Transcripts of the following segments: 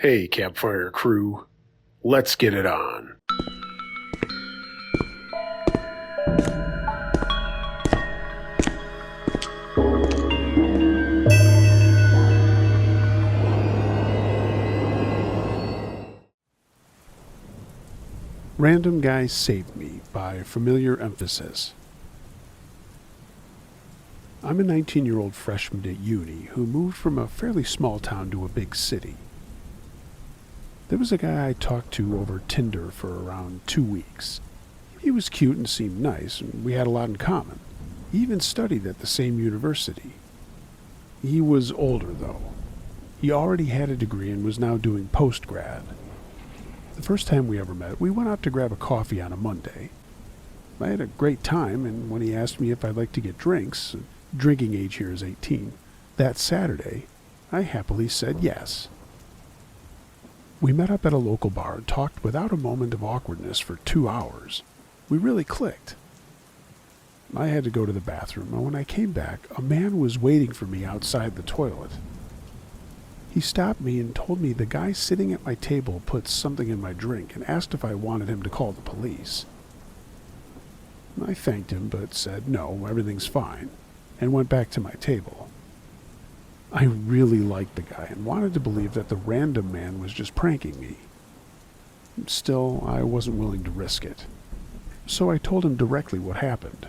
Hey, campfire crew, let's get it on. Random Guy Saved Me by Familiar Emphasis. I'm a 19-year-old freshman at uni who moved from a fairly small town to a big city. There was a guy I talked to over Tinder for around 2 weeks. He was cute and seemed nice, and we had a lot in common. He even studied at the same university. He was older, though. He already had a degree and was now doing post-grad. The first time we ever met, we went out to grab a coffee on a Monday. I had a great time, and when he asked me if I'd like to get drinks, drinking age here is 18, that Saturday, I happily said yes. We met up at a local bar and talked without a moment of awkwardness for 2 hours. We really clicked. I had to go to the bathroom, and when I came back, a man was waiting for me outside the toilet. He stopped me and told me the guy sitting at my table put something in my drink and asked if I wanted him to call the police. I thanked him but said no, everything's fine, and went back to my table. I really liked the guy and wanted to believe that the random man was just pranking me. Still, I wasn't willing to risk it. So I told him directly what happened.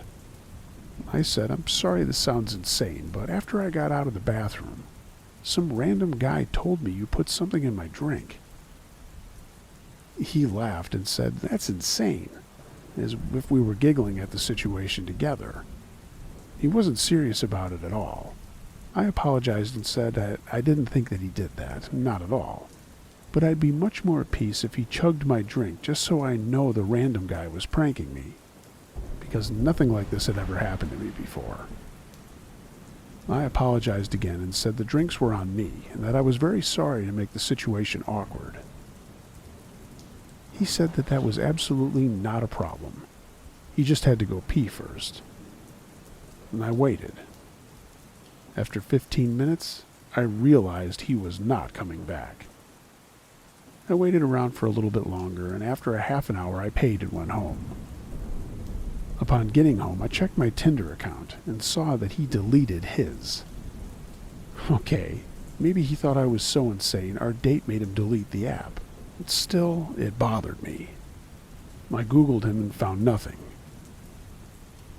I said, "I'm sorry this sounds insane, but after I got out of the bathroom, some random guy told me you put something in my drink." He laughed and said, "That's insane," as if we were giggling at the situation together. He wasn't serious about it at all. I apologized and said that I didn't think that he did that, not at all. But I'd be much more at peace if he chugged my drink just so I know the random guy was pranking me, because nothing like this had ever happened to me before. I apologized again and said the drinks were on me and that I was very sorry to make the situation awkward. He said that that was absolutely not a problem. He just had to go pee first. And I waited. After 15 minutes, I realized he was not coming back. I waited around for a little bit longer, and after a half an hour I paid and went home. Upon getting home, I checked my Tinder account and saw that he deleted his. Okay, maybe he thought I was so insane our date made him delete the app. But still, it bothered me. I Googled him and found nothing.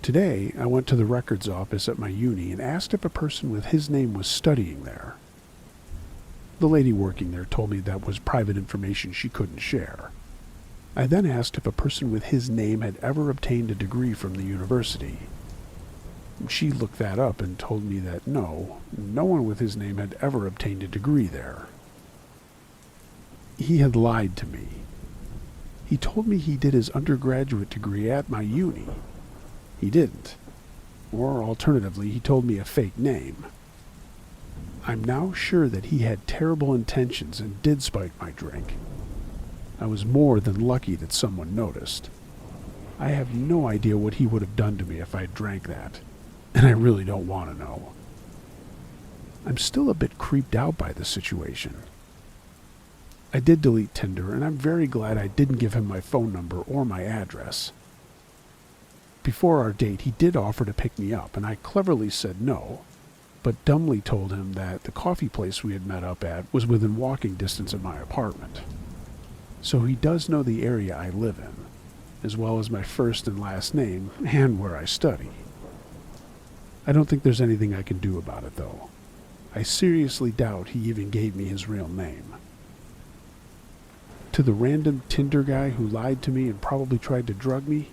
Today, I went to the records office at my uni and asked if a person with his name was studying there. The lady working there told me that was private information she couldn't share. I then asked if a person with his name had ever obtained a degree from the university. She looked that up and told me that no one with his name had ever obtained a degree there. He had lied to me. He told me he did his undergraduate degree at my uni. He didn't. Or alternatively, he told me a fake name. I'm now sure that he had terrible intentions and did spike my drink. I was more than lucky that someone noticed. I have no idea what he would have done to me if I drank that, and I really don't want to know. I'm still a bit creeped out by the situation. I did delete Tinder, and I'm very glad I didn't give him my phone number or my address. Before our date, he did offer to pick me up, and I cleverly said no, but dumbly told him that the coffee place we had met up at was within walking distance of my apartment. So he does know the area I live in, as well as my first and last name and where I study. I don't think there's anything I can do about it, though. I seriously doubt he even gave me his real name. To the random Tinder guy who lied to me and probably tried to drug me,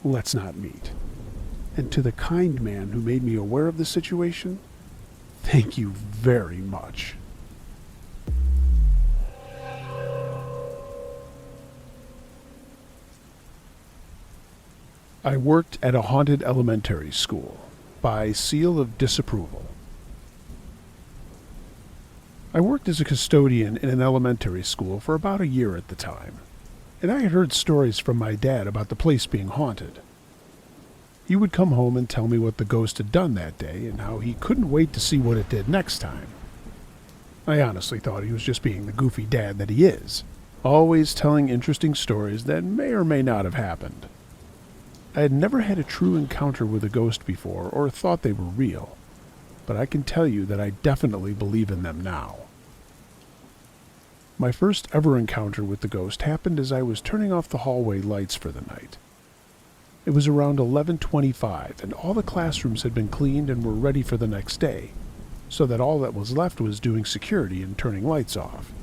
let's not meet. And to the kind man who made me aware of the situation, thank you very much. I worked at a haunted elementary school by seal of disapproval. I worked as a custodian in an elementary school for about a year at the time, and I had heard stories from my dad about the place being haunted. He would come home and tell me what the ghost had done that day and how he couldn't wait to see what it did next time. I honestly thought he was just being the goofy dad that he is, always telling interesting stories that may or may not have happened. I had never had a true encounter with a ghost before or thought they were real, but I can tell you that I definitely believe in them now. My first ever encounter with the ghost happened as I was turning off the hallway lights for the night. It was around 11:25, and all the classrooms had been cleaned and were ready for the next day, so that all that was left was doing security and turning lights off.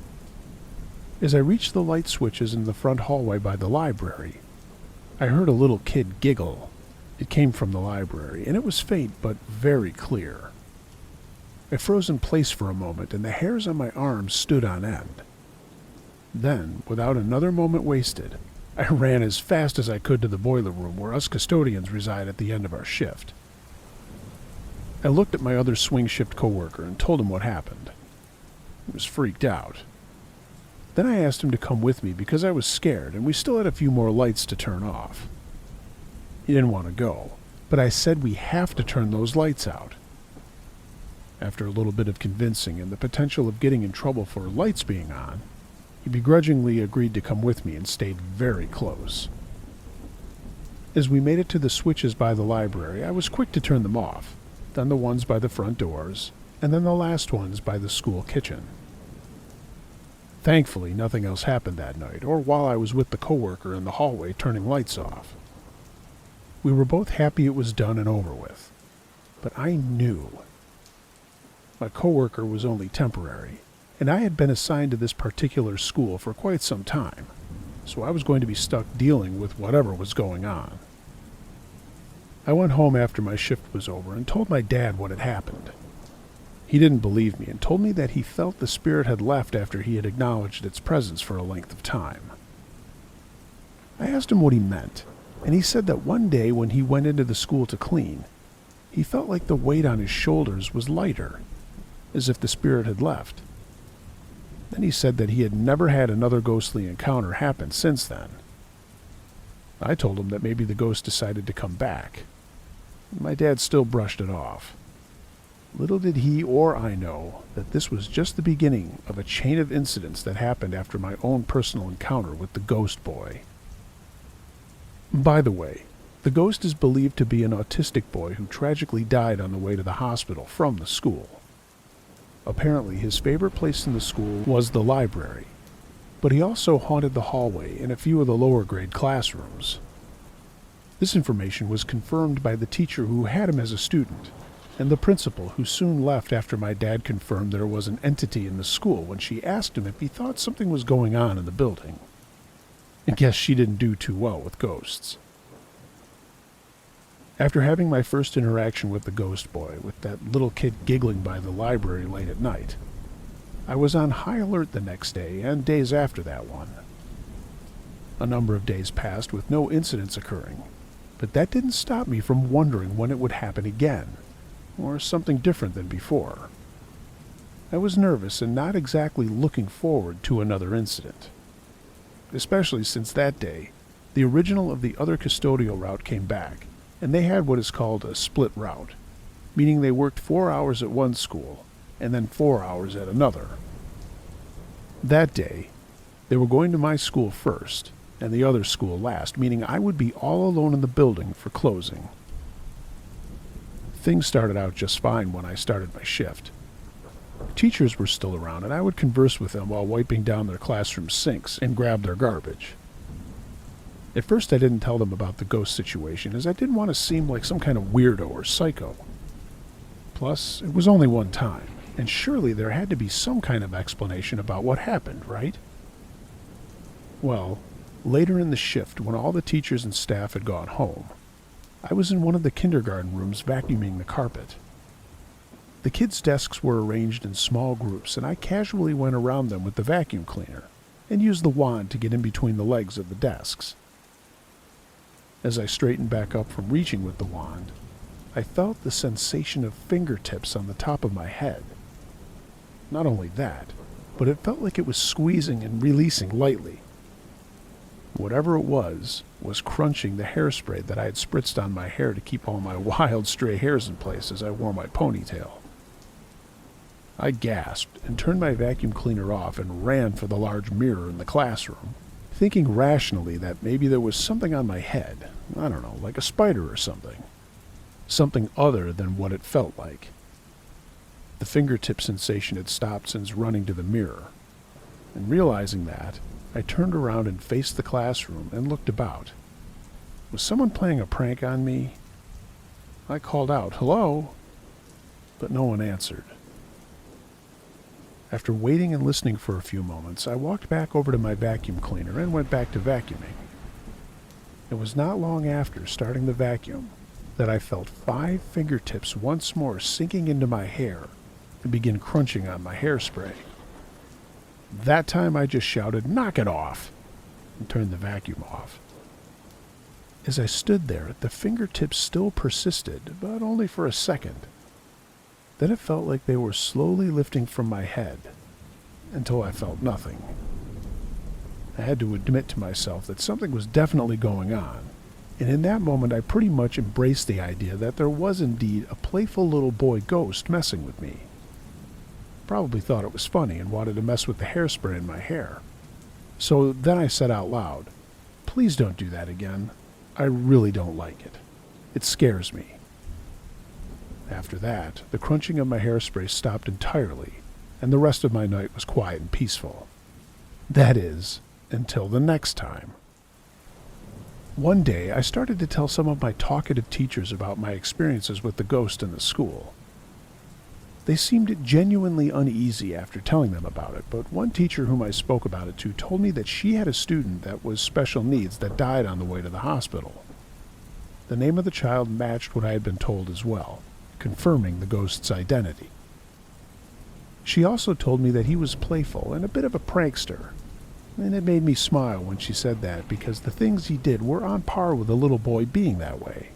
As I reached the light switches in the front hallway by the library, I heard a little kid giggle. It came from the library, and it was faint but very clear. I froze in place for a moment, and the hairs on my arms stood on end. Then, without another moment wasted, I ran as fast as I could to the boiler room where us custodians reside at the end of our shift. I looked at my other swing shift coworker and told him what happened. He was freaked out. Then I asked him to come with me because I was scared and we still had a few more lights to turn off. He didn't want to go, but I said we have to turn those lights out. After a little bit of convincing and the potential of getting in trouble for lights being on, he begrudgingly agreed to come with me and stayed very close. As we made it to the switches by the library, I was quick to turn them off, then the ones by the front doors, and then the last ones by the school kitchen. Thankfully, nothing else happened that night, or while I was with the coworker in the hallway turning lights off. We were both happy it was done and over with, but I knew. My coworker was only temporary, and I had been assigned to this particular school for quite some time, so I was going to be stuck dealing with whatever was going on. I went home after my shift was over and told my dad what had happened. He didn't believe me and told me that he felt the spirit had left after he had acknowledged its presence for a length of time. I asked him what he meant, and he said that one day when he went into the school to clean, he felt like the weight on his shoulders was lighter, as if the spirit had left. Then he said that he had never had another ghostly encounter happen since then. I told him that maybe the ghost decided to come back. My dad still brushed it off. Little did he or I know that this was just the beginning of a chain of incidents that happened after my own personal encounter with the ghost boy. By the way, the ghost is believed to be an autistic boy who tragically died on the way to the hospital from the school. Apparently, his favorite place in the school was the library, but he also haunted the hallway and a few of the lower grade classrooms. This information was confirmed by the teacher who had him as a student, and the principal who soon left after my dad confirmed there was an entity in the school when she asked him if he thought something was going on in the building. I guess she didn't do too well with ghosts. After having my first interaction with the ghost boy, with that little kid giggling by the library late at night, I was on high alert the next day and days after that one. A number of days passed with no incidents occurring, but that didn't stop me from wondering when it would happen again, or something different than before. I was nervous and not exactly looking forward to another incident, especially since that day, the original of the other custodial route came back, and they had what is called a split route, meaning they worked 4 hours at one school and then 4 hours at another. That day, they were going to my school first and the other school last, meaning I would be all alone in the building for closing. Things started out just fine when I started my shift. Teachers were still around, and I would converse with them while wiping down their classroom sinks and grab their garbage. At first I didn't tell them about the ghost situation, as I didn't want to seem like some kind of weirdo or psycho. Plus, it was only one time, and surely there had to be some kind of explanation about what happened, right? Well, later in the shift, when all the teachers and staff had gone home, I was in one of the kindergarten rooms vacuuming the carpet. The kids' desks were arranged in small groups, and I casually went around them with the vacuum cleaner and used the wand to get in between the legs of the desks. As I straightened back up from reaching with the wand, I felt the sensation of fingertips on the top of my head. Not only that, but it felt like it was squeezing and releasing lightly. Whatever it was crunching the hairspray that I had spritzed on my hair to keep all my wild stray hairs in place as I wore my ponytail. I gasped and turned my vacuum cleaner off and ran for the large mirror in the classroom, thinking rationally that maybe there was something on my head. I don't know, like a spider or something. Something other than what it felt like. The fingertip sensation had stopped since running to the mirror. And realizing that, I turned around and faced the classroom and looked about. Was someone playing a prank on me? I called out, "Hello?" But no one answered. After waiting and listening for a few moments, I walked back over to my vacuum cleaner and went back to vacuuming. It was not long after starting the vacuum that I felt 5 fingertips once more sinking into my hair and begin crunching on my hairspray. That time I just shouted, "Knock it off!" and turned the vacuum off. As I stood there, the fingertips still persisted, but only for a second. Then it felt like they were slowly lifting from my head, until I felt nothing. I had to admit to myself that something was definitely going on, and in that moment I pretty much embraced the idea that there was indeed a playful little boy ghost messing with me. Probably thought it was funny and wanted to mess with the hairspray in my hair. So then I said out loud, "Please don't do that again. I really don't like it. It scares me." After that, the crunching of my hairspray stopped entirely, and the rest of my night was quiet and peaceful. That is, until the next time. One day, I started to tell some of my talkative teachers about my experiences with the ghost in the school. They seemed genuinely uneasy after telling them about it, but one teacher whom I spoke about it to told me that she had a student that was special needs that died on the way to the hospital. The name of the child matched what I had been told as well, confirming the ghost's identity. She also told me that he was playful and a bit of a prankster, and it made me smile when she said that because the things he did were on par with a little boy being that way.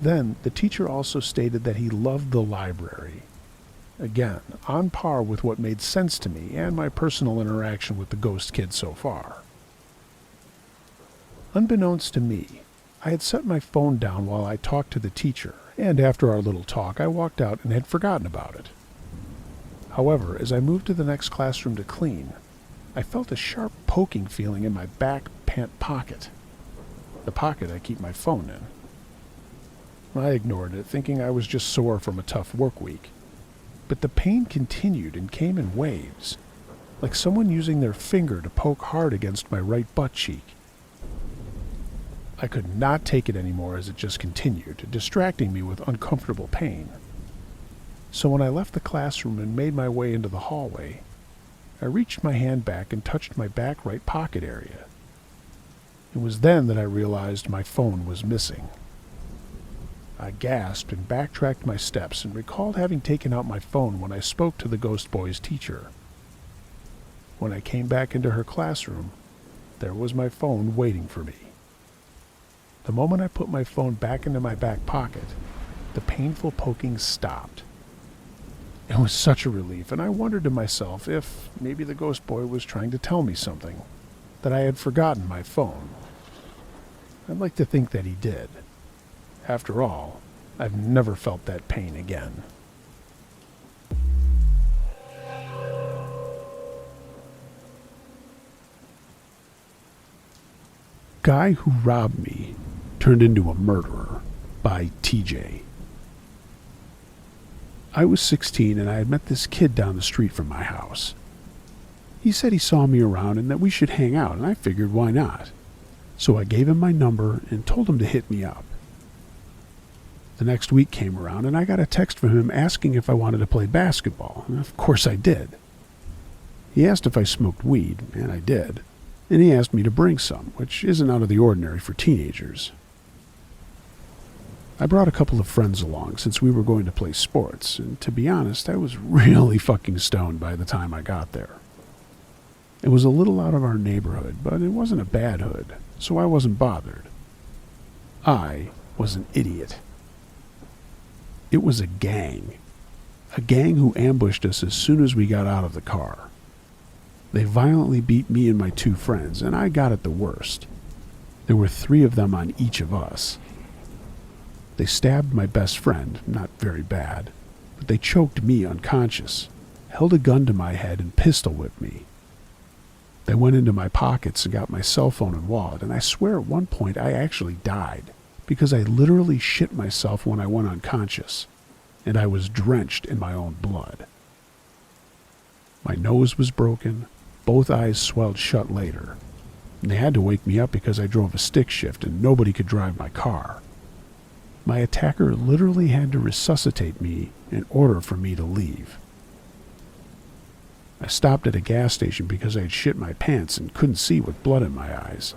Then, the teacher also stated that he loved the library. Again, on par with what made sense to me and my personal interaction with the ghost kid so far. Unbeknownst to me, I had set my phone down while I talked to the teacher, and after our little talk, I walked out and had forgotten about it. However, as I moved to the next classroom to clean, I felt a sharp poking feeling in my back pant pocket, the pocket I keep my phone in. I ignored it, thinking I was just sore from a tough work week. But the pain continued and came in waves, like someone using their finger to poke hard against my right butt cheek. I could not take it anymore as it just continued, distracting me with uncomfortable pain. So when I left the classroom and made my way into the hallway, I reached my hand back and touched my back right pocket area. It was then that I realized my phone was missing. I gasped and backtracked my steps and recalled having taken out my phone when I spoke to the ghost boy's teacher. When I came back into her classroom, there was my phone waiting for me. The moment I put my phone back into my back pocket, the painful poking stopped. It was such a relief, and I wondered to myself if maybe the ghost boy was trying to tell me something, that I had forgotten my phone. I'd like to think that he did. After all, I've never felt that pain again. Guy Who Robbed Me Turned Into a Murderer by TJ. I was 16 and I had met this kid down the street from my house. He said he saw me around and that we should hang out, and I figured why not. So I gave him my number and told him to hit me up. The next week came around and I got a text from him asking if I wanted to play basketball, and of course I did. He asked if I smoked weed, and I did, and he asked me to bring some, which isn't out of the ordinary for teenagers. I brought a couple of friends along since we were going to play sports, and to be honest, I was really fucking stoned by the time I got there. It was a little out of our neighborhood, but it wasn't a bad hood, so I wasn't bothered. I was an idiot. It was a gang who ambushed us as soon as we got out of the car. They violently beat me and my 2 friends, and I got it the worst. There were 3 of them on each of us. They stabbed my best friend, not very bad, but they choked me unconscious, held a gun to my head, and pistol whipped me. They went into my pockets and got my cell phone and wallet, and I swear at one point I actually died because I literally shit myself when I went unconscious, and I was drenched in my own blood. My nose was broken, both eyes swelled shut later, and they had to wake me up because I drove a stick shift and nobody could drive my car. My attacker literally had to resuscitate me in order for me to leave. I stopped at a gas station because I had shit my pants and couldn't see with blood in my eyes.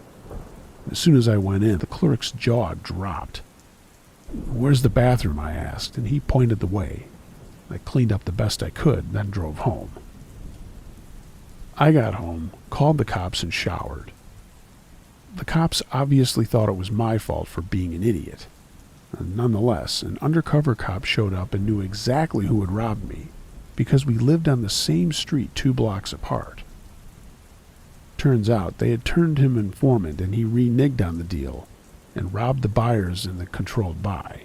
As soon as I went in, the clerk's jaw dropped. "Where's the bathroom?" I asked, and he pointed the way. I cleaned up the best I could, then drove home. I got home, called the cops, and showered. The cops obviously thought it was my fault for being an idiot. Nonetheless, an undercover cop showed up and knew exactly who had robbed me, because we lived on the same street 2 blocks apart. Turns out they had turned him informant and he reneged on the deal and robbed the buyers in the controlled buy.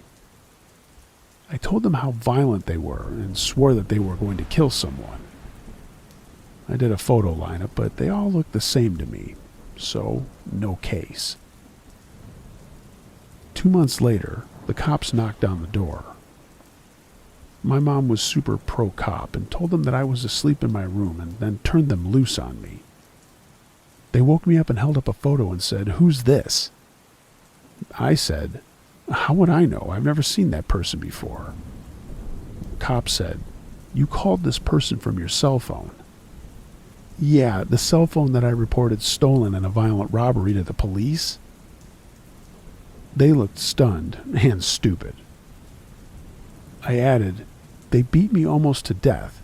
I told them how violent they were and swore that they were going to kill someone. I did a photo lineup, but they all looked the same to me, so no case. 2 months later, the cops knocked on the door. My mom was super pro-cop and told them that I was asleep in my room and then turned them loose on me. They woke me up and held up a photo and said, "Who's this?" I said, "How would I know? I've never seen that person before." The cop said, "You called this person from your cell phone." "Yeah, the cell phone that I reported stolen in a violent robbery to the police." They looked stunned and stupid. I added, "They beat me almost to death.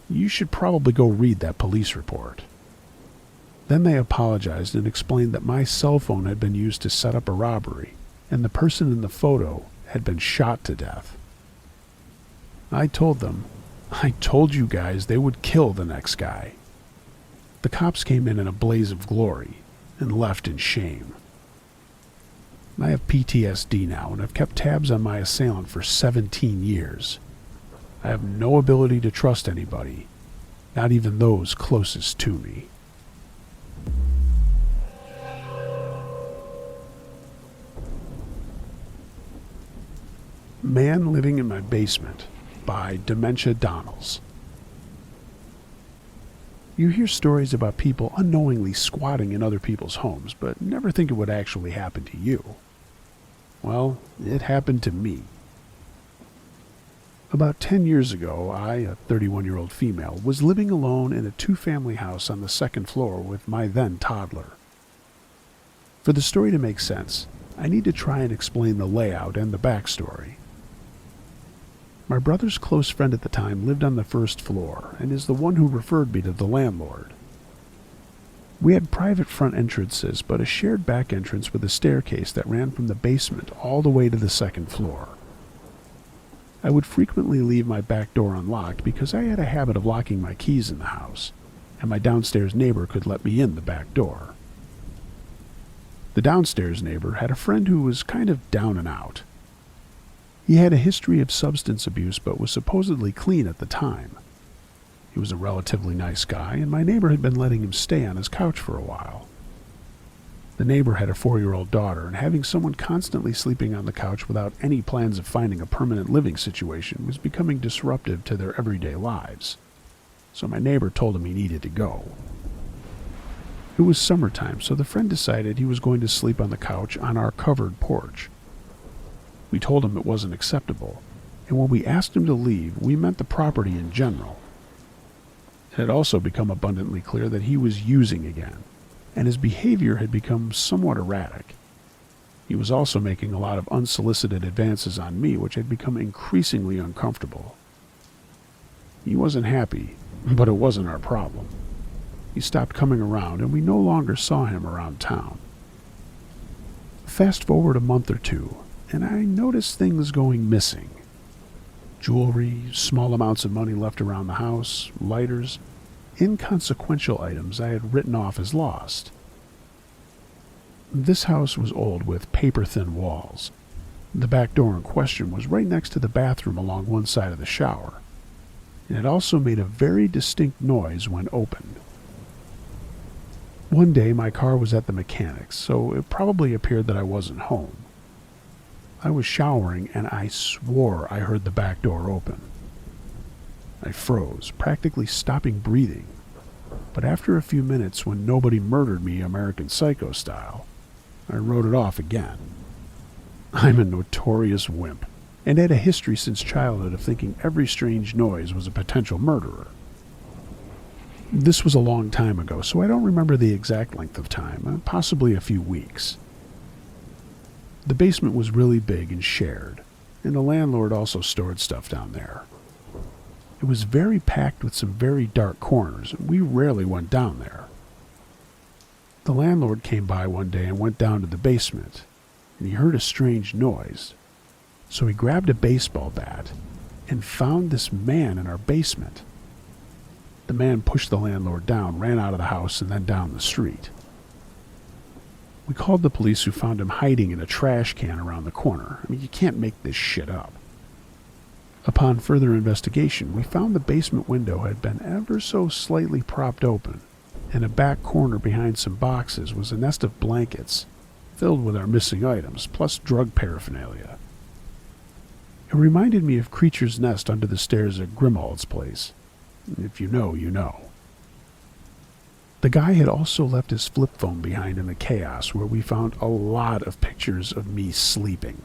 You should probably go read that police report." Then they apologized and explained that my cell phone had been used to set up a robbery, and the person in the photo had been shot to death. I told them, "I told you guys they would kill the next guy." The cops came in a blaze of glory and left in shame. I have PTSD now and have kept tabs on my assailant for 17 years. I have no ability to trust anybody, not even those closest to me. Man Living in My Basement by Dementia Donnells. You hear stories about people unknowingly squatting in other people's homes, but never think it would actually happen to you. Well, it happened to me. About 10 years ago, I, a 31-year-old female, was living alone in a 2-family house on the 2nd floor with my then toddler. For the story to make sense, I need to try and explain the layout and the backstory. My brother's close friend at the time lived on the 1st floor and is the one who referred me to the landlord. We had private front entrances, but a shared back entrance with a staircase that ran from the basement all the way to the 2nd floor. I would frequently leave my back door unlocked because I had a habit of locking my keys in the house, and my downstairs neighbor could let me in the back door. The downstairs neighbor had a friend who was kind of down and out. He had a history of substance abuse but was supposedly clean at the time. He was a relatively nice guy, and my neighbor had been letting him stay on his couch for a while. The neighbor had a 4-year-old daughter, and having someone constantly sleeping on the couch without any plans of finding a permanent living situation was becoming disruptive to their everyday lives. So my neighbor told him he needed to go. It was summertime, so the friend decided he was going to sleep on the couch on our covered porch. We told him it wasn't acceptable, and when we asked him to leave, we meant the property in general. It had also become abundantly clear that he was using again, and his behavior had become somewhat erratic. He was also making a lot of unsolicited advances on me, which had become increasingly uncomfortable. He wasn't happy, but it wasn't our problem. He stopped coming around, and we no longer saw him around town. Fast forward a month or two, and I noticed things going missing. Jewelry, small amounts of money left around the house, lighters, inconsequential items I had written off as lost. This house was old with paper-thin walls. The back door in question was right next to the bathroom along one side of the shower, and it also made a very distinct noise when opened. One day my car was at the mechanic's, so it probably appeared that I wasn't home. I was showering and I swore I heard the back door open. I froze, practically stopping breathing, but after a few minutes, when nobody murdered me American Psycho style, I wrote it off again. I'm a notorious wimp, and had a history since childhood of thinking every strange noise was a potential murderer. This was a long time ago, so I don't remember the exact length of time, possibly a few weeks. The basement was really big and shared, and the landlord also stored stuff down there. It was very packed with some very dark corners, and we rarely went down there. The landlord came by one day and went down to the basement, and he heard a strange noise. So he grabbed a baseball bat and found this man in our basement. The man pushed the landlord down, ran out of the house, and then down the street. We called the police, who found him hiding in a trash can around the corner. I mean, you can't make this shit up. Upon further investigation, we found the basement window had been ever so slightly propped open. In a back corner behind some boxes was a nest of blankets filled with our missing items, plus drug paraphernalia. It reminded me of Creature's Nest under the stairs at Grimald's place. If you know, you know. The guy had also left his flip phone behind in the chaos, where we found a lot of pictures of me sleeping.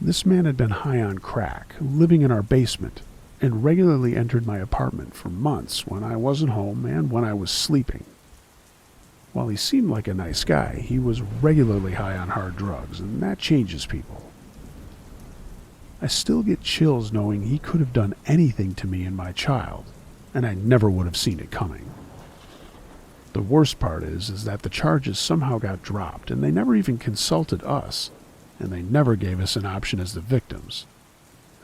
This man had been high on crack, living in our basement, and regularly entered my apartment for months when I wasn't home and when I was sleeping. While he seemed like a nice guy, he was regularly high on hard drugs, and that changes people. I still get chills knowing he could have done anything to me and my child, and I never would have seen it coming. The worst part is that the charges somehow got dropped, and they never even consulted us, and they never gave us an option as the victims.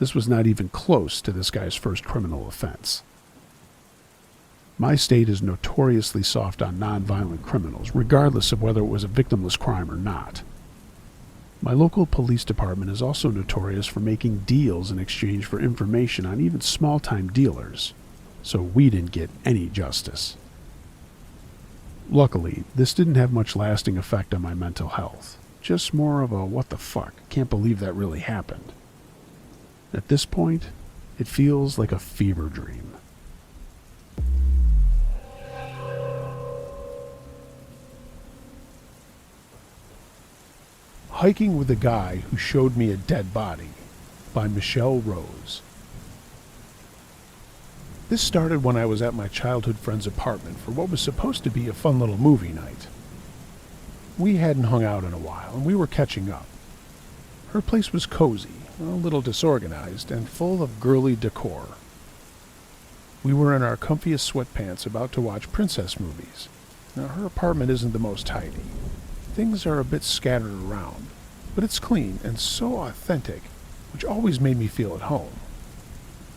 This was not even close to this guy's first criminal offense. My state is notoriously soft on nonviolent criminals, regardless of whether it was a victimless crime or not. My local police department is also notorious for making deals in exchange for information on even small-time dealers, so we didn't get any justice. Luckily, this didn't have much lasting effect on my mental health, just more of a what the fuck, can't believe that really happened. At this point, it feels like a fever dream. Hiking with a Guy Who Showed Me a Dead Body by Michelle Rose. This started when I was at my childhood friend's apartment for what was supposed to be a fun little movie night. We hadn't hung out in a while, and we were catching up. Her place was cozy, a little disorganized, and full of girly decor. We were in our comfiest sweatpants about to watch princess movies. Now, her apartment isn't the most tidy. Things are a bit scattered around, but it's clean and so authentic, which always made me feel at home.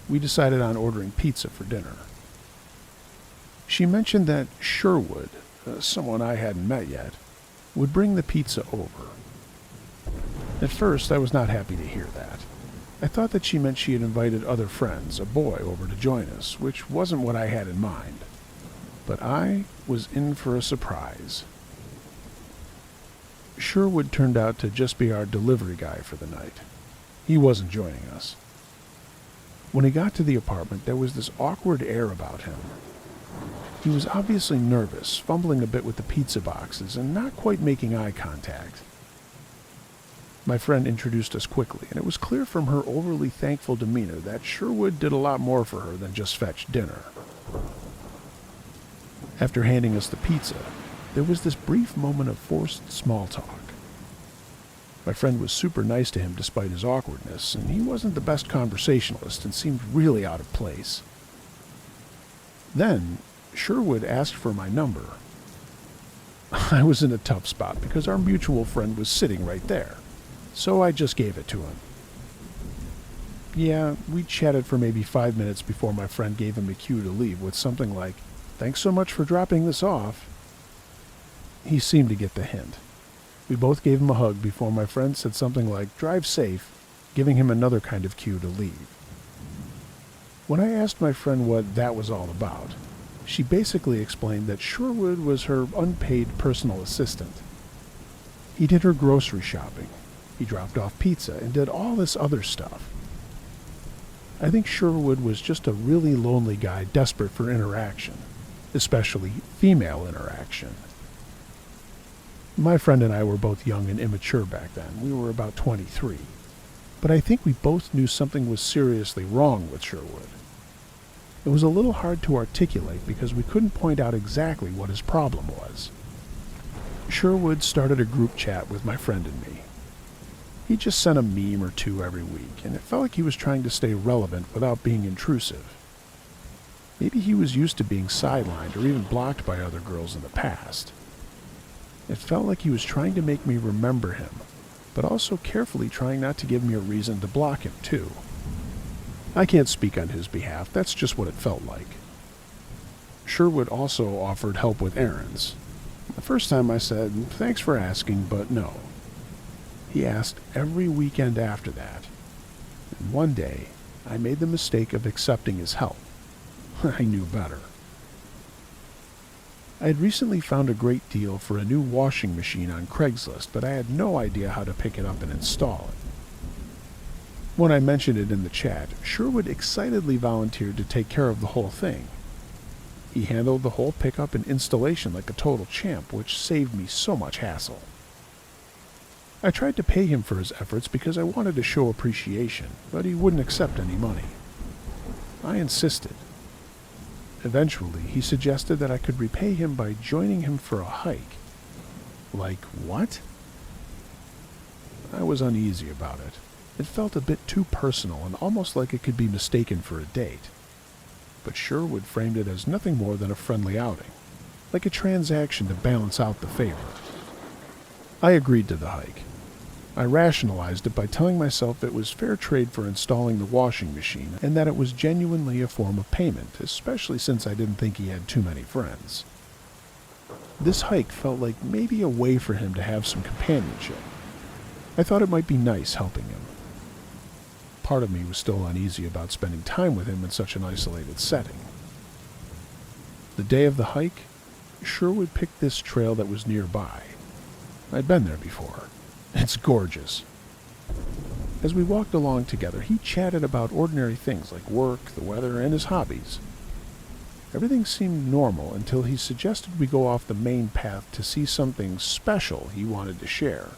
We decided on ordering pizza for dinner. She mentioned that Sherwood, someone I hadn't met yet, would bring the pizza over. At first, I was not happy to hear that. I thought that she meant she had invited other friends, a boy, over to join us, which wasn't what I had in mind. But I was in for a surprise. Sherwood turned out to just be our delivery guy for the night. He wasn't joining us. When he got to the apartment, there was this awkward air about him. He was obviously nervous, fumbling a bit with the pizza boxes, and not quite making eye contact. My friend introduced us quickly, and it was clear from her overly thankful demeanor that Sherwood did a lot more for her than just fetch dinner. After handing us the pizza, there was this brief moment of forced small talk. My friend was super nice to him despite his awkwardness, and he wasn't the best conversationalist and seemed really out of place. Then, Sherwood asked for my number. I was in a tough spot because our mutual friend was sitting right there, so I just gave it to him. Yeah, we chatted for maybe 5 minutes before my friend gave him a cue to leave with something like, "Thanks so much for dropping this off." He seemed to get the hint. We both gave him a hug before my friend said something like, "Drive safe," giving him another kind of cue to leave. When I asked my friend what that was all about, she basically explained that Sherwood was her unpaid personal assistant. He did her grocery shopping, he dropped off pizza, and did all this other stuff. I think Sherwood was just a really lonely guy desperate for interaction, especially female interaction. My friend and I were both young and immature back then. We were about 23. But I think we both knew something was seriously wrong with Sherwood. It was a little hard to articulate because we couldn't point out exactly what his problem was. Sherwood started a group chat with my friend and me. He just sent a meme or two every week, and it felt like he was trying to stay relevant without being intrusive. Maybe he was used to being sidelined or even blocked by other girls in the past. It felt like he was trying to make me remember him, but also carefully trying not to give me a reason to block him, too. I can't speak on his behalf, that's just what it felt like. Sherwood also offered help with errands. The first time I said, "Thanks for asking, but no." He asked every weekend after that. And one day, I made the mistake of accepting his help. I knew better. I had recently found a great deal for a new washing machine on Craigslist, but I had no idea how to pick it up and install it. When I mentioned it in the chat, Sherwood excitedly volunteered to take care of the whole thing. He handled the whole pickup and installation like a total champ, which saved me so much hassle. I tried to pay him for his efforts because I wanted to show appreciation, but he wouldn't accept any money. I insisted. Eventually, he suggested that I could repay him by joining him for a hike. Like what? I was uneasy about it. It felt a bit too personal and almost like it could be mistaken for a date. But Sherwood framed it as nothing more than a friendly outing, like a transaction to balance out the favor. I agreed to the hike. I rationalized it by telling myself it was fair trade for installing the washing machine and that it was genuinely a form of payment, especially since I didn't think he had too many friends. This hike felt like maybe a way for him to have some companionship. I thought it might be nice helping him. Part of me was still uneasy about spending time with him in such an isolated setting. The day of the hike, Sherwood picked this trail that was nearby. I'd been there before. It's gorgeous. As we walked along together, he chatted about ordinary things like work, the weather, and his hobbies. Everything seemed normal until he suggested we go off the main path to see something special he wanted to share.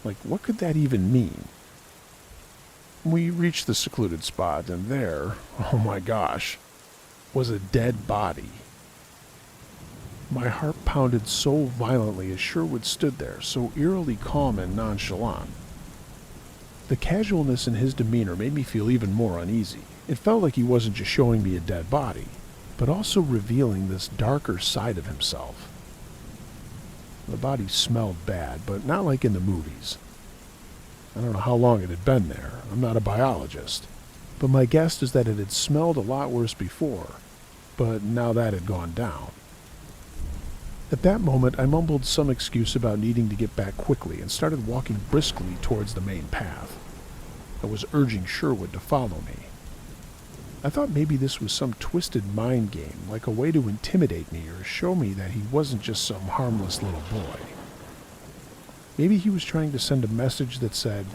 Like, what could that even mean? We reached the secluded spot, and there, oh my gosh, was a dead body. My heart pounded so violently as Sherwood stood there, so eerily calm and nonchalant. The casualness in his demeanor made me feel even more uneasy. It felt like he wasn't just showing me a dead body, but also revealing this darker side of himself. The body smelled bad, but not like in the movies. I don't know how long it had been there. I'm not a biologist. But my guess is that it had smelled a lot worse before, but now that had gone down. At that moment, I mumbled some excuse about needing to get back quickly and started walking briskly towards the main path. I was urging Sherwood to follow me. I thought maybe this was some twisted mind game, like a way to intimidate me or show me that he wasn't just some harmless little boy. Maybe he was trying to send a message that said,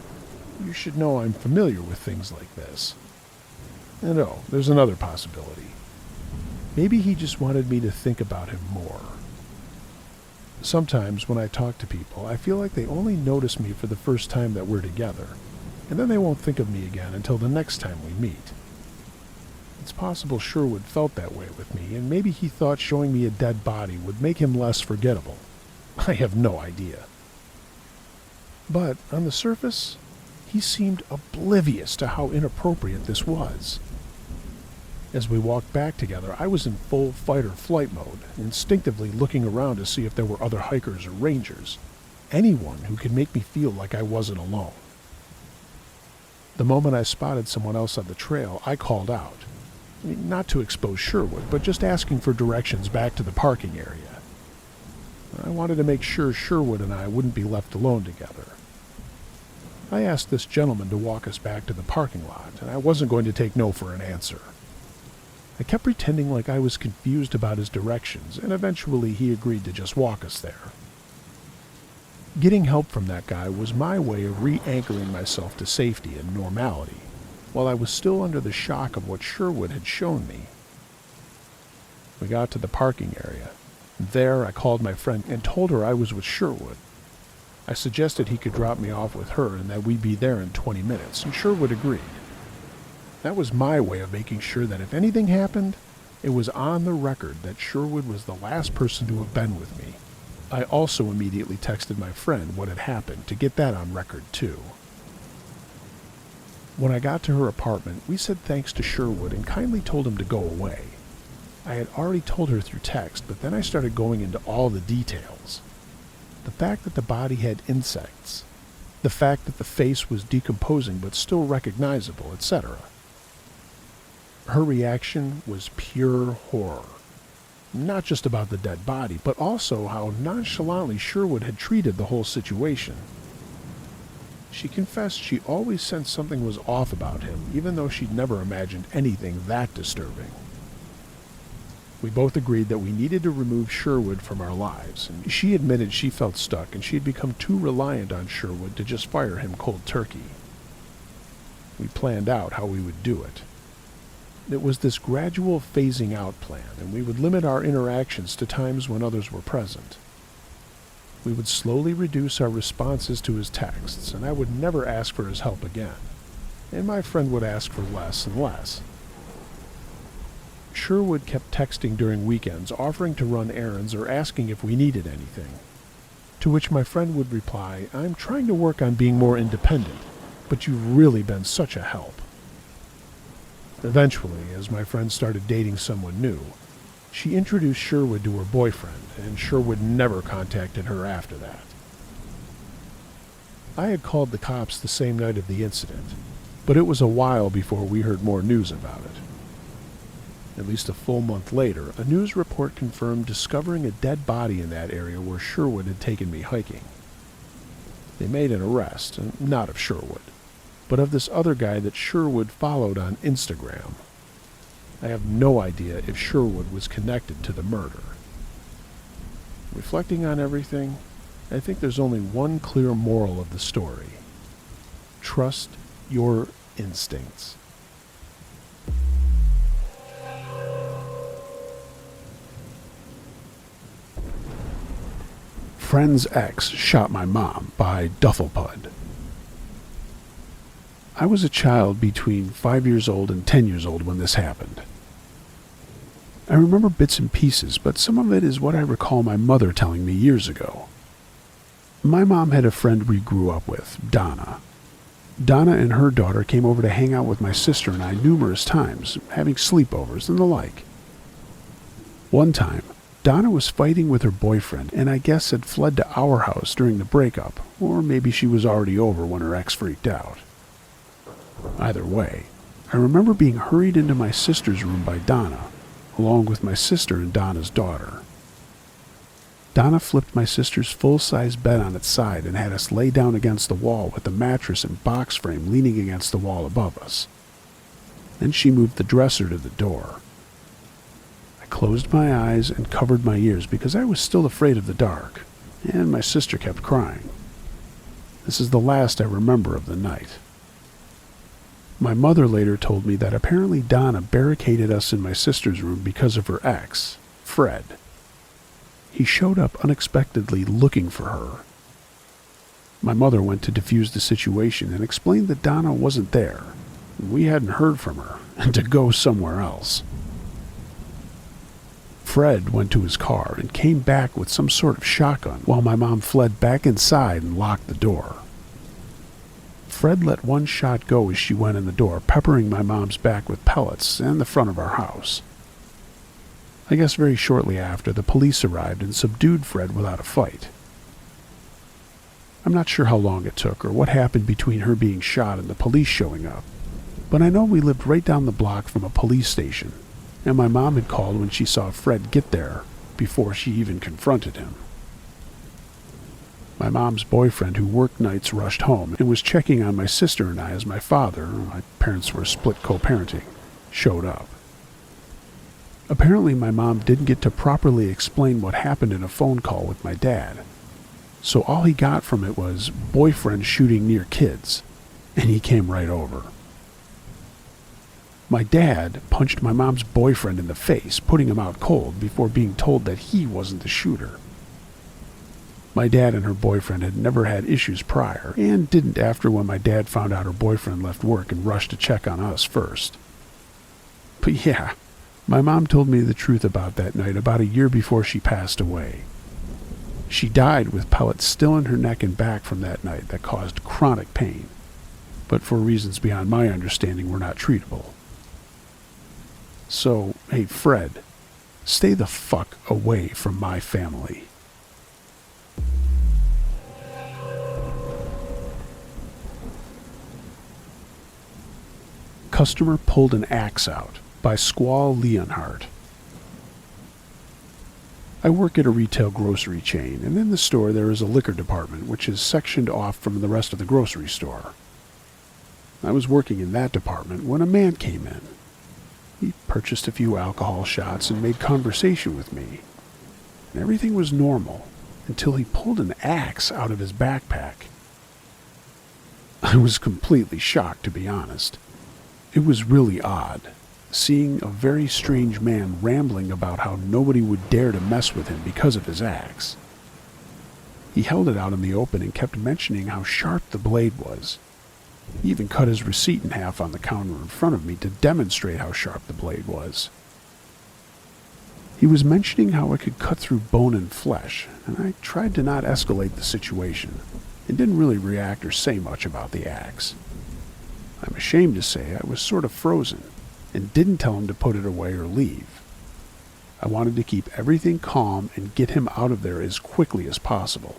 "You should know I'm familiar with things like this." And oh, there's another possibility. Maybe he just wanted me to think about him more. Sometimes when I talk to people, I feel like they only notice me for the first time that we're together, and then they won't think of me again until the next time we meet. It's possible Sherwood felt that way with me, and maybe he thought showing me a dead body would make him less forgettable. I have no idea. But on the surface, he seemed oblivious to how inappropriate this was. As we walked back together, I was in full fight-or-flight mode, instinctively looking around to see if there were other hikers or rangers, anyone who could make me feel like I wasn't alone. The moment I spotted someone else on the trail, I called out. Not to expose Sherwood, but just asking for directions back to the parking area. I wanted to make sure Sherwood and I wouldn't be left alone together. I asked this gentleman to walk us back to the parking lot, and I wasn't going to take no for an answer. I kept pretending like I was confused about his directions, and eventually he agreed to just walk us there. Getting help from that guy was my way of re-anchoring myself to safety and normality, while I was still under the shock of what Sherwood had shown me. We got to the parking area. There, I called my friend and told her I was with Sherwood. I suggested he could drop me off with her and that we'd be there in 20 minutes, and Sherwood agreed. That was my way of making sure that if anything happened, it was on the record that Sherwood was the last person to have been with me. I also immediately texted my friend what had happened to get that on record too. When I got to her apartment, we said thanks to Sherwood and kindly told him to go away. I had already told her through text, but then I started going into all the details. The fact that the body had insects, the fact that the face was decomposing but still recognizable, etc. Her reaction was pure horror. Not just about the dead body, but also how nonchalantly Sherwood had treated the whole situation. She confessed she always sensed something was off about him, even though she'd never imagined anything that disturbing. We both agreed that we needed to remove Sherwood from our lives, and she admitted she felt stuck and she had become too reliant on Sherwood to just fire him cold turkey. We planned out how we would do it. It was this gradual phasing out plan, and we would limit our interactions to times when others were present. We would slowly reduce our responses to his texts, and I would never ask for his help again, and my friend would ask for less and less. Sherwood kept texting during weekends, offering to run errands or asking if we needed anything, to which my friend would reply, "I'm trying to work on being more independent, but you've really been such a help." Eventually, as my friend started dating someone new, she introduced Sherwood to her boyfriend, and Sherwood never contacted her after that. I had called the cops the same night of the incident, but it was a while before we heard more news about it. At least a full month later, a news report confirmed discovering a dead body in that area where Sherwood had taken me hiking. They made an arrest, not of Sherwood, but of this other guy that Sherwood followed on Instagram. I have no idea if Sherwood was connected to the murder. Reflecting on everything, I think there's only one clear moral of the story. Trust your instincts. Friend's Ex Shot My Mom by Duffelpud. I was a child between 5 years old and 10 years old when this happened. I remember bits and pieces, but some of it is what I recall my mother telling me years ago. My mom had a friend we grew up with, Donna. Donna and her daughter came over to hang out with my sister and I numerous times, having sleepovers and the like. One time, Donna was fighting with her boyfriend and I guess had fled to our house during the breakup, or maybe she was already over when her ex freaked out. Either way, I remember being hurried into my sister's room by Donna, along with my sister and Donna's daughter. Donna flipped my sister's full-size bed on its side and had us lay down against the wall with the mattress and box frame leaning against the wall above us. Then she moved the dresser to the door. I closed my eyes and covered my ears because I was still afraid of the dark, and my sister kept crying. This is the last I remember of the night. My mother later told me that apparently Donna barricaded us in my sister's room because of her ex, Fred. He showed up unexpectedly looking for her. My mother went to defuse the situation and explained that Donna wasn't there, we hadn't heard from her, and to go somewhere else. Fred went to his car and came back with some sort of shotgun while my mom fled back inside and locked the door. Fred let one shot go as she went in the door, peppering my mom's back with pellets and the front of our house. I guess very shortly after, the police arrived and subdued Fred without a fight. I'm not sure how long it took or what happened between her being shot and the police showing up, but I know we lived right down the block from a police station, and my mom had called when she saw Fred get there before she even confronted him. My mom's boyfriend, who worked nights, rushed home and was checking on my sister and I as my father, my parents were split co-parenting, showed up. Apparently my mom didn't get to properly explain what happened in a phone call with my dad, so all he got from it was boyfriend shooting near kids, and he came right over. My dad punched my mom's boyfriend in the face, putting him out cold before being told that he wasn't the shooter. My dad and her boyfriend had never had issues prior, and didn't after when my dad found out her boyfriend left work and rushed to check on us first. But yeah, my mom told me the truth about that night about a year before she passed away. She died with pellets still in her neck and back from that night that caused chronic pain, but for reasons beyond my understanding were not treatable. So, hey Fred, stay the fuck away from my family. Customer Pulled an Axe Out by Squall Leonhardt. I work at a retail grocery chain, and in the store there is a liquor department which is sectioned off from the rest of the grocery store. I was working in that department when a man came in. He purchased a few alcohol shots and made conversation with me. And everything was normal until he pulled an axe out of his backpack. I was completely shocked, to be honest. It was really odd, seeing a very strange man rambling about how nobody would dare to mess with him because of his axe. He held it out in the open and kept mentioning how sharp the blade was. He even cut his receipt in half on the counter in front of me to demonstrate how sharp the blade was. He was mentioning how it could cut through bone and flesh, and I tried to not escalate the situation, and didn't really react or say much about the axe. I'm ashamed to say I was sort of frozen, and didn't tell him to put it away or leave. I wanted to keep everything calm and get him out of there as quickly as possible.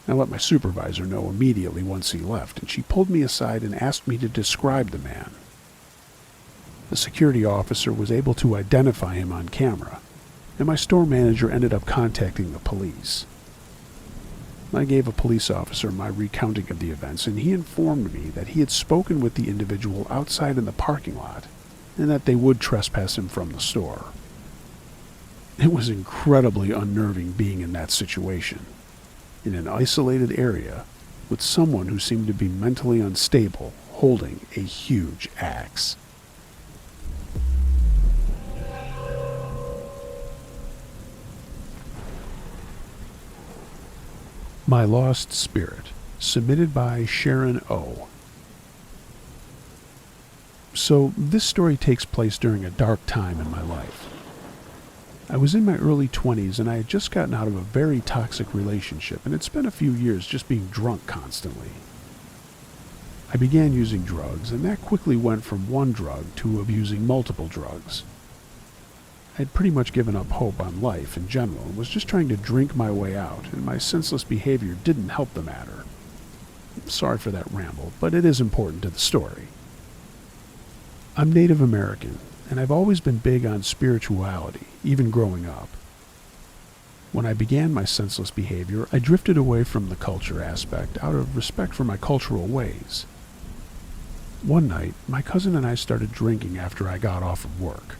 I let my supervisor know immediately once he left, and she pulled me aside and asked me to describe the man. The security officer was able to identify him on camera, and my store manager ended up contacting the police. I gave a police officer my recounting of the events, and he informed me that he had spoken with the individual outside in the parking lot, and that they would trespass him from the store. It was incredibly unnerving being in that situation, in an isolated area, with someone who seemed to be mentally unstable, holding a huge axe. My Lost Spirit, submitted by Sharon O. So, this story takes place during a dark time in my life. I was in my early 20s and I had just gotten out of a very toxic relationship, and had spent a few years just being drunk constantly. I began using drugs, and that quickly went from one drug to abusing multiple drugs. I had pretty much given up hope on life in general and was just trying to drink my way out, and my senseless behavior didn't help the matter. Sorry for that ramble, but it is important to the story. I'm Native American, and I've always been big on spirituality, even growing up. When I began my senseless behavior, I drifted away from the culture aspect out of respect for my cultural ways. One night, my cousin and I started drinking after I got off of work.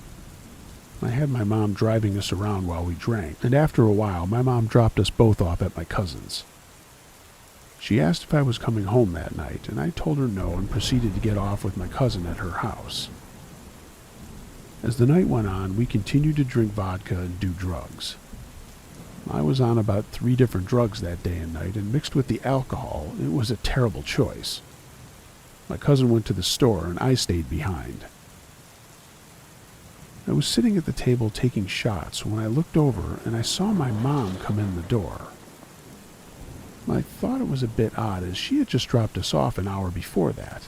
I had my mom driving us around while we drank, and after a while, my mom dropped us both off at my cousin's. She asked if I was coming home that night, and I told her no and proceeded to get off with my cousin at her house. As the night went on, we continued to drink vodka and do drugs. I was on about 3 different drugs that day and night, and mixed with the alcohol, it was a terrible choice. My cousin went to the store, and I stayed behind. I was sitting at the table taking shots when I looked over and I saw my mom come in the door. I thought it was a bit odd, as she had just dropped us off an hour before that.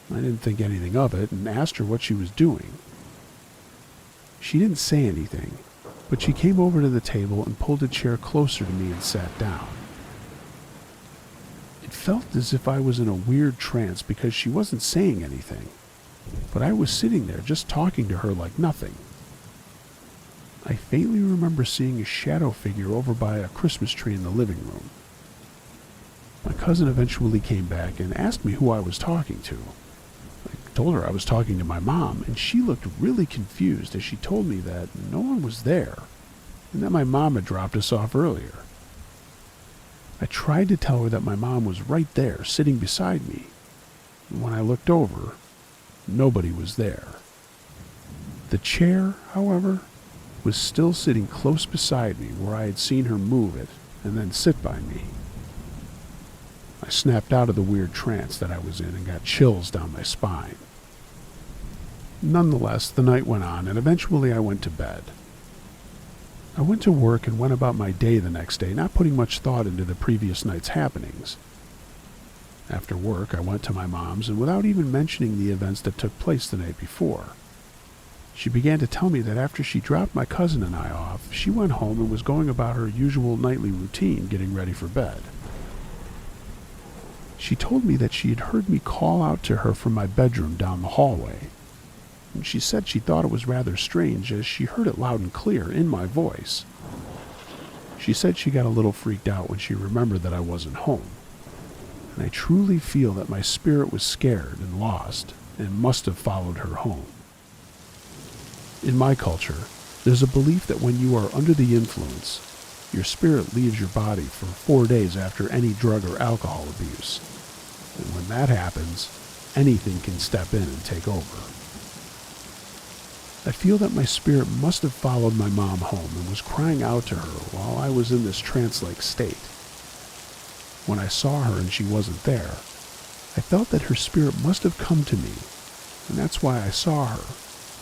I didn't think anything of it and asked her what she was doing. She didn't say anything, but she came over to the table and pulled a chair closer to me and sat down. It felt as if I was in a weird trance because she wasn't saying anything, but I was sitting there just talking to her like nothing. I faintly remember seeing a shadow figure over by a Christmas tree in the living room. My cousin eventually came back and asked me who I was talking to. I told her I was talking to my mom, and she looked really confused as she told me that no one was there and that my mom had dropped us off earlier. I tried to tell her that my mom was right there, sitting beside me. And when I looked over, nobody was there. The chair, however, was still sitting close beside me where I had seen her move it and then sit by me. I snapped out of the weird trance that I was in and got chills down my spine. Nonetheless, the night went on, and eventually I went to bed. I went to work and went about my day the next day, not putting much thought into the previous night's happenings. After work, I went to my mom's, and without even mentioning the events that took place the night before, she began to tell me that after she dropped my cousin and I off, she went home and was going about her usual nightly routine, getting ready for bed. She told me that she had heard me call out to her from my bedroom down the hallway, and she said she thought it was rather strange as she heard it loud and clear in my voice. She said she got a little freaked out when she remembered that I wasn't home, and I truly feel that my spirit was scared and lost and must have followed her home. In my culture, there's a belief that when you are under the influence, your spirit leaves your body for 4 days after any drug or alcohol abuse. And when that happens, anything can step in and take over. I feel that my spirit must have followed my mom home and was crying out to her while I was in this trance-like state. When I saw her and she wasn't there, I felt that her spirit must have come to me, and that's why I saw her,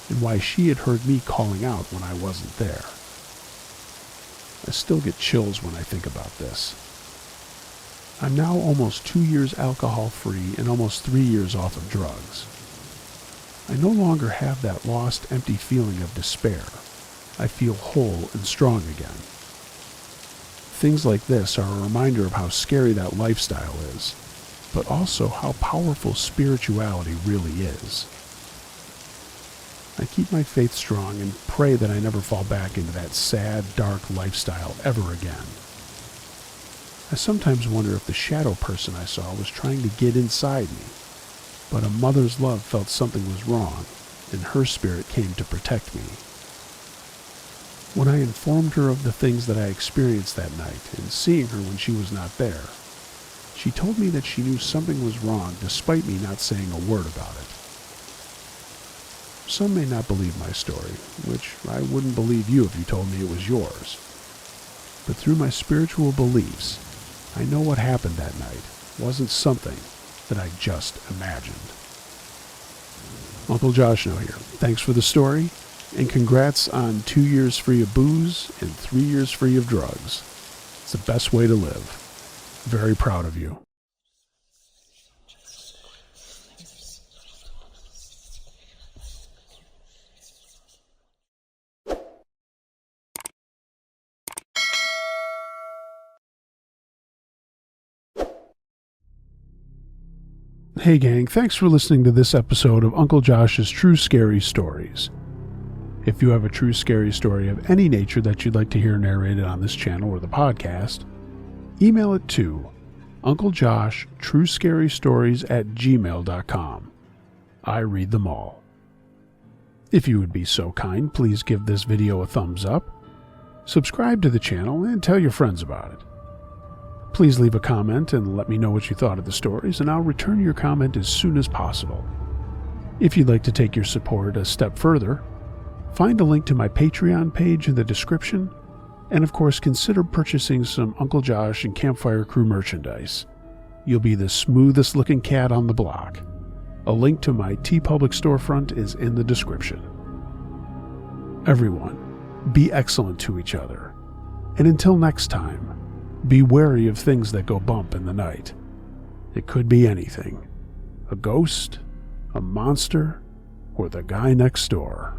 and why she had heard me calling out when I wasn't there. I still get chills when I think about this. I'm now almost 2 years alcohol-free and almost 3 years off of drugs. I no longer have that lost, empty feeling of despair. I feel whole and strong again. Things like this are a reminder of how scary that lifestyle is, but also how powerful spirituality really is. I keep my faith strong and pray that I never fall back into that sad, dark lifestyle ever again. I sometimes wonder if the shadow person I saw was trying to get inside me, but a mother's love felt something was wrong, and her spirit came to protect me. When I informed her of the things that I experienced that night, and seeing her when she was not there, she told me that she knew something was wrong despite me not saying a word about it. Some may not believe my story, which I wouldn't believe you if you told me it was yours. But through my spiritual beliefs, I know what happened that night wasn't something that I just imagined. Uncle Joshua here. Thanks for the story, and congrats on 2 years free of booze and 3 years free of drugs. It's the best way to live. Very proud of you. Hey gang, thanks for listening to this episode of Uncle Josh's True Scary Stories. If you have a true scary story of any nature that you'd like to hear narrated on this channel or the podcast, email it to unclejosh.truescarystories@gmail.com. I read them all. If you would be so kind, please give this video a thumbs up, subscribe to the channel, and tell your friends about it. Please leave a comment and let me know what you thought of the stories, and I'll return your comment as soon as possible. If you'd like to take your support a step further, find a link to my Patreon page in the description, and of course consider purchasing some Uncle Josh and Campfire Crew merchandise. You'll be the smoothest looking cat on the block. A link to my TeePublic storefront is in the description. Everyone, be excellent to each other, and until next time, be wary of things that go bump in the night. It could be anything. A ghost, a monster, or the guy next door.